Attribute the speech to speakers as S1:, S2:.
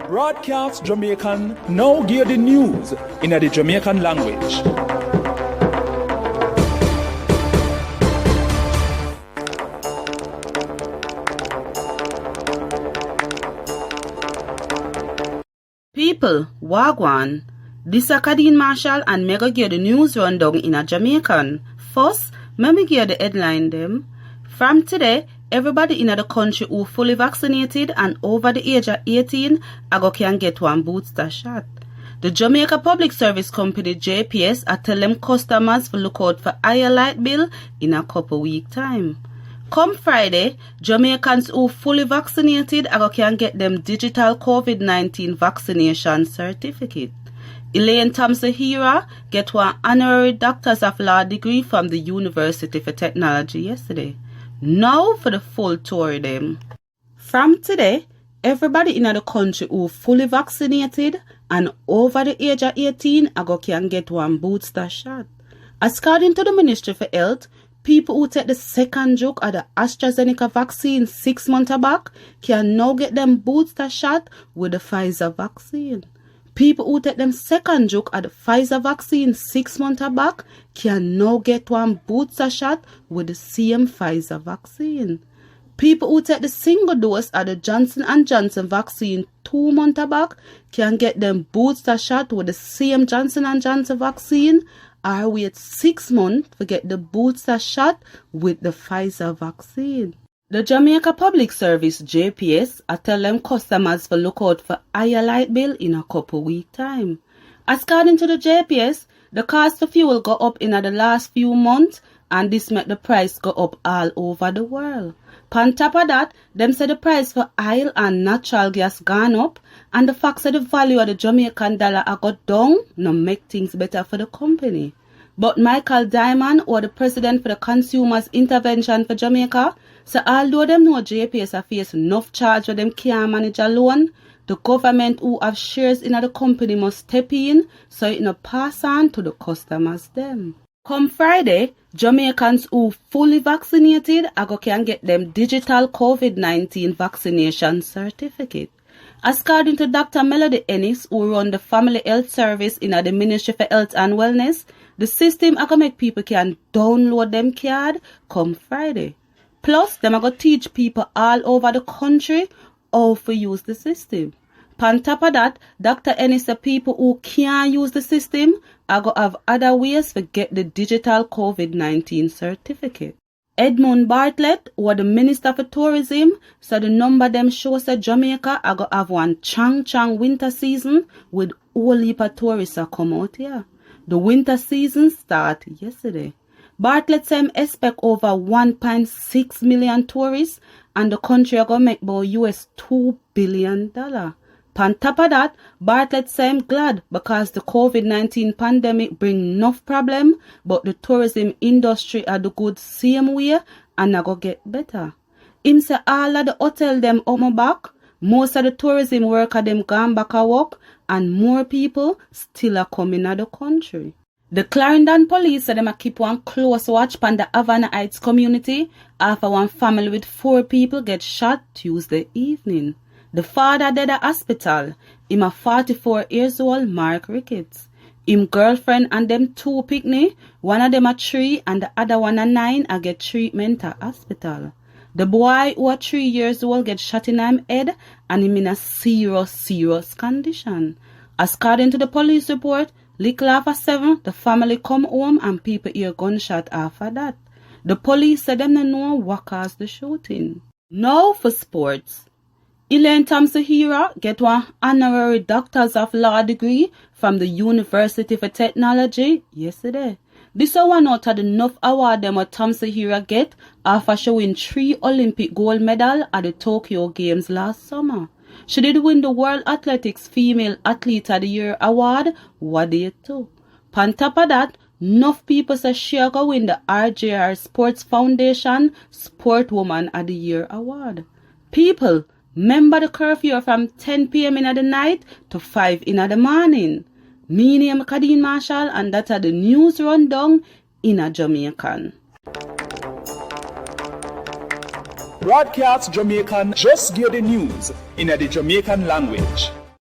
S1: Broadcast Jamaican now give the news in the Jamaican language.
S2: People, Wagwan. This is Kadeen Marshall and me go give the news rundown in a Jamaican. First, let me give the headline them. From today, everybody in the country who fully vaccinated and over the age of 18 can get one booster shot. The Jamaica Public Service Company JPS tell them customers to look out for higher light bill in a couple week time. Come Friday, Jamaicans who fully vaccinated can get them digital COVID-19 vaccination certificate. Elaine Thompson-Hira get one honorary Doctors of Law degree from the University for Technology yesterday. Now for the full tour of them. From today, everybody in the country who fully vaccinated and over the age of 18 can get one booster shot. According to the Ministry for Health, people who take the second dose of the AstraZeneca vaccine 6 months back can now get them booster shot with the Pfizer vaccine. People who take them second dose of the Pfizer vaccine 6 months back can now get one booster shot with the same Pfizer vaccine. People who take the single dose of the Johnson & Johnson vaccine 2 months back can get them booster shot with the same Johnson & Johnson vaccine or wait 6 months to get the booster shot with the Pfizer vaccine. The Jamaica Public Service JPS tell them customers to look out for higher light bill in a couple week time. According to the JPS, the cost of fuel go up in the last few months and this make the price go up all over the world. On top of that, them say the price for oil and natural gas gone up and the fact that the value of the Jamaican dollar got down no make things better for the company. But Michael Diamond, or the president for the Consumers Intervention for Jamaica, so although them know JPS are face enough charge where them can't manage alone, the government who have shares in the company must step in so it no pass on to the customers them. Come Friday, Jamaicans who fully vaccinated can get them digital COVID-19 vaccination certificate. According to Dr. Melody Ennis, who run the Family Health Service in the Ministry for Health and Wellness, the system make people can download them card come Friday. Plus, them teach people all over the country how to use the system. On top of that, Dr. Ennis said people who can't use the system have other ways to get the digital COVID-19 certificate. Edmund Bartlett, who are the Minister for Tourism, said the number them shows that Jamaica have one chang winter season with whole heap of tourists come out here. The winter season start yesterday. Bartlett said expect over 1.6 million tourists and the country are going to make about US $2 billion. On top of that, Bartlett said glad because the COVID-19 pandemic bring enough problem, but the tourism industry are the good same way and I go get better. Him say all of the hotel them back, most of the tourism worker them gone back at work and more people still are coming out the country. The Clarendon police said them keep one close watch on the Havana Heights community after one family with 4 people get shot Tuesday evening. The father died at hospital. Him a 44 years old Mark Ricketts. Him girlfriend and them 2 picnic, one of them a 3 and the other one a 9 get treatment at hospital. The boy who a 3 years old get shot in him head and him in a serious condition. According to the police report, little after 7, the family come home and people hear gunshot after that. The police said them don't know what caused the shooting. Now for sports. Elaine Thompson-Hira get one honorary Doctors of Law degree from the University for Technology yesterday. This is one out of the enough award them what Thompson-Hira get after she win 3 Olympic gold medal at the Tokyo Games last summer. She did win the World Athletics Female Athlete of the Year award, what day too. On top of that, enough people say she go win the RJR Sports Foundation Sportwoman of the Year award. People, remember the curfew from 10 p.m. in the night to 5 in the morning. Me name Kadeen Marshall and that's the news rundown in a Jamaican.
S1: Broadcast Jamaican just give the news in the Jamaican language.